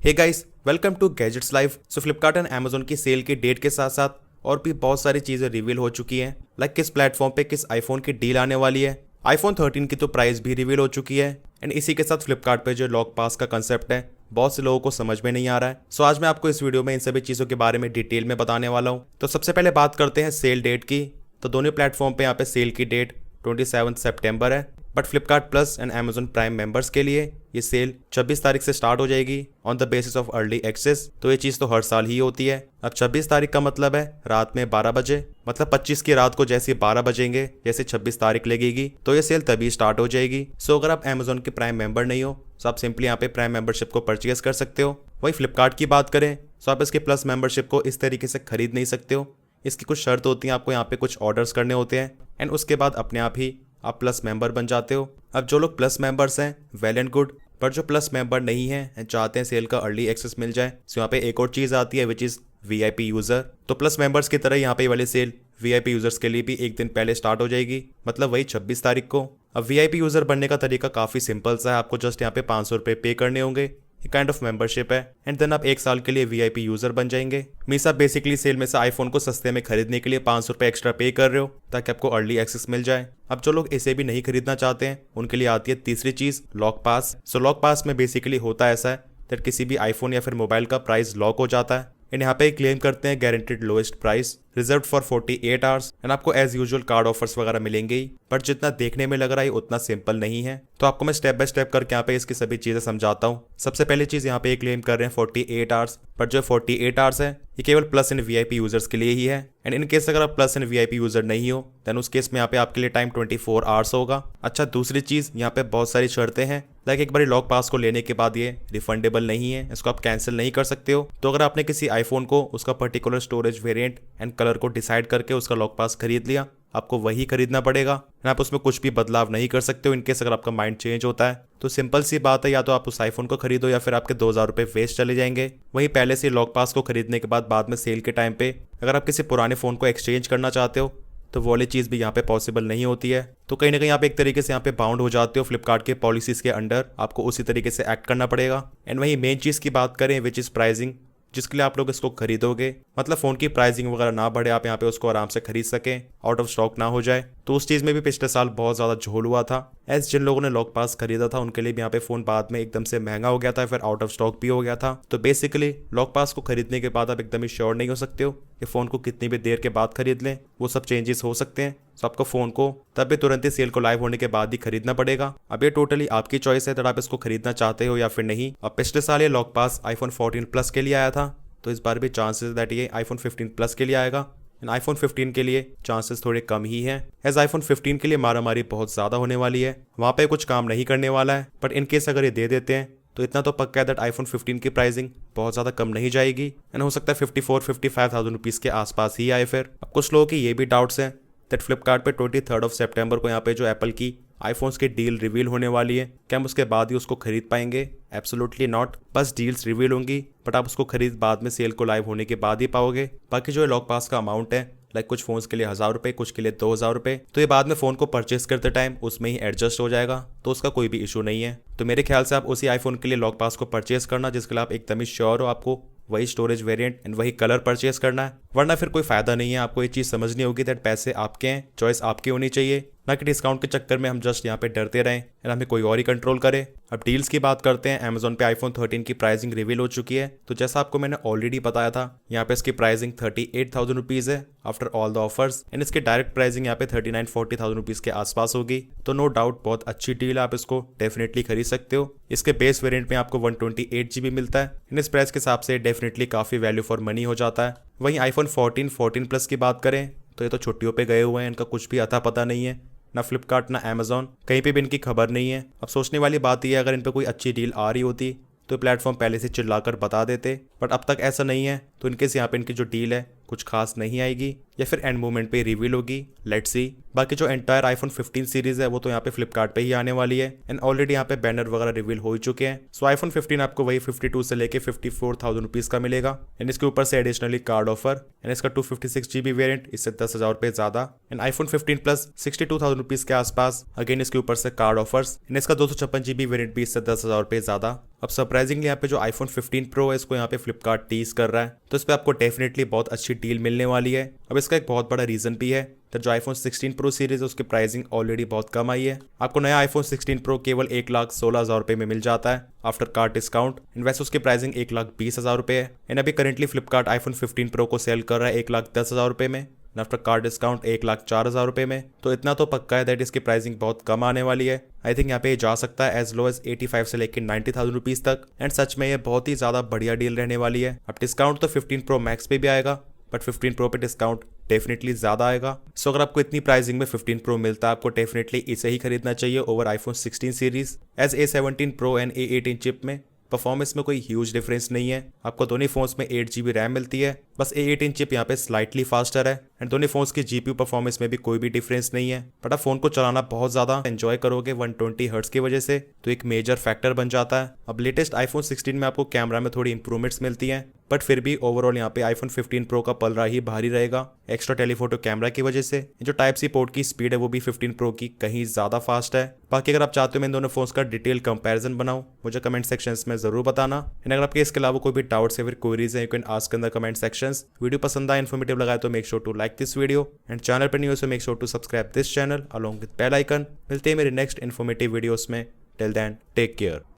Hey guys, welcome to gadgets live. So Flipkart and Amazon की sale की date के साथ साथ और भी बहुत सारी चीज़ें रिवील हो चुकी हैं। लाइक किस प्लेटफॉर्म पे किस आईफोन की डील आने वाली है। आईफोन 13 की तो प्राइस भी रिवील हो चुकी है। एंड इसी के साथ फ्लिपकार्ट पे जो लॉक पास का कंसेप्ट है बहुत से लोगों को समझ में नहीं आ रहा है। सो आज मैं आपको इस वीडियो में इन सभी चीज़ों के बारे में डिटेल में बताने वाला हूँ। तो सबसे पहले बात करते हैं सेल डेट की। तो दोनों प्लेटफॉर्म पे यहाँ पे सेल की डेट 27 सितंबर है। But Flipkart plus and Amazon prime members के लिए ये सेल 26 तारीख से स्टार्ट हो जाएगी on the basis of early access. तो ये चीज़ तो हर साल ही होती है। अब 26 तारीख का मतलब है रात में 12 बजे, मतलब 25 की रात को जैसे 12 बजेंगे जैसे 26 तारीख लगेगी तो ये सेल तभी स्टार्ट हो जाएगी। सो अगर आप अमेजोन के प्राइम मेंबर नहीं हो तो आप सिंपली यहाँ पे प्राइम मेंबरशिप को परचेज कर सकते हो। वही फ्लिपकार्ट की बात करें तो आप इसके प्लस मेंबरशिप को इस तरीके से खरीद नहीं सकते हो। इसकी कुछ शर्त होती हैं, आपको यहाँ पे कुछ ऑर्डर्स करने होते हैं एंड उसके बाद अपने आप ही आप प्लस मेंबर बन जाते हो। अब जो लोग प्लस मेंबर्स हैं वेल एंड गुड, पर जो प्लस मेंबर नहीं है एंड चाहते हैं सेल का अर्ली एक्सेस मिल जाए तो यहाँ पे एक और चीज़ आती है विच इज़ वीआईपी यूज़र। तो प्लस मेंबर्स की तरह यहाँ पे वाली सेल वीआईपी यूज़र्स के लिए भी एक दिन पहले स्टार्ट हो जाएगी, मतलब वही 26 तारीख को। अब वीआईपी यूज़र बनने का तरीका काफ़ी सिंपल सा है। आपको जस्ट यहाँ पे 500 रुपये पे करने होंगे, एक काइंड ऑफ मेंबरशिप है एंड देन आप एक साल के लिए वीआईपी यूजर बन जाएंगे। मीन्स आप बेसिकली सेल में से आईफोन को सस्ते में खरीदने के लिए 500 रुपये एक्स्ट्रा पे कर रहे हो ताकि आपको अर्ली एक्सेस मिल जाए। अब जो लोग इसे भी नहीं खरीदना चाहते हैं उनके लिए आती है तीसरी चीज, लॉक पास। सो लॉक पास में बेसिकली होता ऐसा है दैट किसी भी आईफोन या फिर मोबाइल का प्राइस लॉक हो जाता है एंड यहाँ पे क्लेम करते हैं guaranteed lowest price reserve for 48 hours and आपको एज यूजुअल कार्ड ऑफर्स वगैरह मिलेंगे ही। बट जितना देखने में लग रहा है उतना सिंपल नहीं है। तो आपको मैं स्टेप बाय स्टेप करके यहाँ पे इसकी सभी चीजें समझाता हूँ। सबसे पहली चीज यहाँ पे क्लेम कर रहे हैं 48 आवर्स, बट जो 48 आवर्स है ये केवल प्लस एंड वीआईपी यूजर्स के लिए ही है। एंड इन केस अगर आप प्लस एंड वीआईपी यूजर नहीं हो देन उस केस में यहाँ पे आपके लिए टाइम 24 आवर्स होगा। अच्छा, दूसरी चीज यहाँ पे बहुत सारी शर्तें हैं। लाइक एक बार लॉक पास को लेने के बाद ये रिफंडेबल नहीं है, इसको आप कैंसिल नहीं कर सकते हो। तो अगर आपने किसी आईफोन को उसका particular storage variant and colour को डिसाइड करके उसका लॉक पास खरीद लिया, आपको वही खरीदना पड़ेगा। आप उसमें कुछ भी बदलाव नहीं कर सकते हो। इनकेस अगर आपका माइंड चेंज होता है तो सिंपल सी बात है, या तो आप उस आईफोन को खरीदो या फिर आपके 2000 रुपये वेस्ट चले जाएंगे। वहीं पहले से लॉक पास को खरीदने के बाद में सेल के टाइम पे अगर आप किसी पुराने फ़ोन को एक्सचेंज करना चाहते हो तो वो वाली चीज़ भी यहाँ पे पॉसिबल नहीं होती है। तो कहीं ना कहीं आप एक तरीके से यहाँ पे बाउंड हो जाते हो फ्लिपकार्ट के पॉलिसीज़ के अंडर, आपको उसी तरीके से एक्ट करना पड़ेगा। एंड वहीं मेन चीज़ की बात करें विच इज़ प्राइसिंग, जिसके लिए आप लोग इसको खरीदोगे, मतलब फ़ोन की प्राइसिंग वगैरह ना बढ़े, आप यहाँ पे उसको आराम से खरीद सकें, आउट ऑफ स्टॉक ना हो जाए। तो उस चीज़ में भी पिछले साल बहुत ज़्यादा झोल हुआ था। एज जिन लोगों ने लॉक पास खरीदा था उनके लिए भी यहाँ पे फ़ोन बाद में एकदम से महंगा हो गया था, फिर आउट ऑफ स्टॉक भी हो गया था। तो बेसिकली लॉक पास को खरीदने के बाद आप एकदम ही श्योर नहीं हो सकते हो कि फ़ोन को कितनी भी देर के बाद खरीद लें, वो सब चेंजेस हो सकते हैं। तो आपको फ़ोन को तब भी तुरंत ही सेल को लाइव होने के बाद ही खरीदना पड़ेगा। अब ये टोटली आपकी चॉइस है, तो आप इसको खरीदना चाहते हो या फिर नहीं। अब पिछले साल ये लॉक पास आईफोन 14 प्लस के लिए आया था, तो इस बार भी चांसेस दैट ये आईफोन 15 प्लस के लिए आएगा एंड आईफोन 15 के लिए चांसेस थोड़े कम ही हैं। एज आईफोन 15 के लिए मारामारी बहुत ज़्यादा होने वाली है, वहाँ पे कुछ काम नहीं करने वाला है। बट इन केस अगर ये दे देते हैं तो इतना तो पक्का है दैट आईफोन 15 की प्राइसिंग बहुत ज़्यादा कम नहीं जाएगी एंड हो सकता है 54-55,000 रुपीज़ के आसपास ही आए। फिर अब कुछ लोगों की ये भी डाउट्स हैं दैट फ्लिपकार्ट पे 23 सितंबर को यहाँ पे जो एप्पल की आईफोन्स की डील रिवील होने वाली है, क्या हम उसके बाद ही उसको खरीद पाएंगे? Absolutely not. बस डील्स रिवील होंगी बट आप उसको खरीद बाद में सेल को लाइव होने के बाद ही पाओगे। बाकी जो लॉक पास का अमाउंट है, लाइक कुछ फोन्स के लिए 1000 रुपये, कुछ के लिए 2000 रुपये, तो ये बाद में फ़ोन को परचेस करते टाइम उसमें ही एडजस्ट हो जाएगा, तो उसका कोई भी इशू नहीं है। तो मेरे ख्याल से आप उसी आईफोन के लिए लॉक पास को परचेस करना जिसके लिए आप एकदम ही श्योर हो आपको वही स्टोरेज वेरिएंट एंड वही कलर परचेस करना है, वरना फिर कोई फायदा नहीं है। आपको ये चीज़ समझनी होगी दैट पैसे आपके हैं, चॉइस आपकी होनी चाहिए, ना कि डिस्काउंट के चक्कर में हम जस्ट यहाँ पे डरते रहें एंड हमें कोई और ही कंट्रोल करे। अब डील्स की बात करते हैं। अमेजोन पे आईफोन 13 की प्राइसिंग रिवील हो चुकी है। तो जैसा आपको मैंने ऑलरेडी बताया था, यहाँ पे इसकी प्राइसिंग 38,000 रुपीज़ है after all the offers and इसकी डायरेक्ट प्राइसिंग यहाँ पे 39-40,000 रुपीज़ के आसपास होगी। तो नो डाउट बहुत अच्छी डील, आप इसको डेफिनेटली खरीद सकते हो। इसके बेस वेरिएंट में आपको 128 GB मिलता है। इन इस प्राइस के हिसाब से डेफिनेटली काफ़ी वैल्यू फॉर मनी हो जाता है। वहीं आईफोन 14 प्लस की बात करें तो ये तो छुट्टियों पे गए हुए हैं, इनका कुछ भी अता पता नहीं है, ना फ्लिपकार्ट ना अमेजोन, कहीं पे भी इनकी खबर नहीं है। अब सोचने वाली बात यह है अगर इन पे कोई अच्छी डील आ रही होती तो प्लेटफॉर्म पहले से चिल्लाकर बता देते, बट अब तक ऐसा नहीं है। तो इनकेस यहाँ पे इनकी जो डील है कुछ खास नहीं आएगी या फिर एंड मोमेंट पे रिवील होगी, लेट्स सी। बाकी जो एंटायर आईफोन 15 सीरीज है वो तो यहाँ पे फ्लिपकार्ट पे ही आने वाली है एंड ऑलरेडी यहाँ पे बैनर वगैरह रिवील हो ही चुके हैं। सो आईफोन 15 आपको वही 52 से लेके 54,000 रुपीज का मिलेगा एंड इसके ऊपर से एडिशनली कार्ड ऑफर एंड इसका 256GB वेरिएंट, इससे 10,000 रुपये ज्यादा एंड आईफोन 15 प्लस 62,000 रुपीज के आसपास, अगेन इसके ऊपर से कार्ड ऑफर्स एंड इसका 256GB वेरिएंट भी इससे 10,000 रुपये ज्यादा। अब सरप्राइजिंगली यहाँ पे जो आईफोन 15 प्रो है इसको यहाँ पे फ्लिपकार्ट टीज कर रहा है, तो इस पे आपको डेफिनेटली बहुत अच्छी डील मिलने वाली है। अब इसका एक बहुत बड़ा रीजन भी है, तो जो आईफोन 16 प्रो सीरीज है उसकी प्राइसिंग ऑलरेडी बहुत कम आई है। आपको नया आईफोन 16 प्रो केवल 1,16,000 रुपये में मिल जाता है आफ्टर कार्ड डिस्काउंट एंड वैसे उसकी प्राइसिंग 1,20,000 रुपये है एंड अभी करेंटली फ्लिपकार्ट आईफोन 15 प्रो को सेल कर रहा है 1,10,000 रुपये में, आफ्टर कार्ड डिस्काउंट 1,04,000 रुपये में। तो इतना तो पक्का है दैट इसकी प्राइसिंग बहुत कम आने वाली है। आई थिंक यहाँ पे जा सकता है एज लो एज 85 से लेकर 90,000 रुपीज तक एंड सच में ये बहुत ही ज्यादा बढ़िया डील रहने वाली है। अब डिस्काउंट तो 15 प्रो मैक्स पे भी आएगा बट 15 प्रो पे डिस्काउंट डेफिनेटली ज्यादा आएगा। सो अगर आपको इतनी प्राइसिंग में 15 प्रो मिलता है आपको डेफिनेटली इसे ही खरीदना चाहिए over iPhone 16 series. As A17 pro and A18 chip में परफॉर्मेंस में कोई ह्यूज डिफरेंस नहीं है। आपको दोनों फोन्स में 8GB रैम मिलती है, बस A18 चिप यहाँ पे स्लाइटली फास्टर है एंड दोनों फोन्स की GPU परफॉर्मेंस में भी कोई भी डिफरेंस नहीं है। बट आप फोन को चलाना बहुत ज्यादा एंजॉय करोगे 120 हर्ट्ज की वजह से, तो एक मेजर फैक्टर बन जाता है। अब लेटेस्ट आईफोन 16 में आपको कैमरा में थोड़ी इंप्रूवमेंट्स मिलती हैं बट फिर भी ओवरऑल यहाँ पे आईफोन 15 प्रो का पलड़ा ही भारी रहेगा एक्स्ट्रा टेलीफोटो कैमरा की वजह से। जो टाइप सी पोर्ट की स्पीड है वो भी 15 प्रो की कहीं ज्यादा फास्ट है। बाकी अगर आप चाहते हो मैं इन दोनों फोन्स का डिटेल कंपैरिजन बनाऊं मुझे कमेंट सेक्शंस में जरूर बताना एंड अगर आपके इसके अलावा कोई भी डाउट्स या फिर क्वेरीज है you can ask in the comment sections. Video पसंद आया इन्फॉर्मेटिव लगा तो make sure to like this video and channel पर न्यू है so make sure to subscribe this channel along with bell icon. मिलते हैं मेरे नेक्स्ट इन्फॉर्मेटिव वीडियोस में, टिल देन टेक केयर।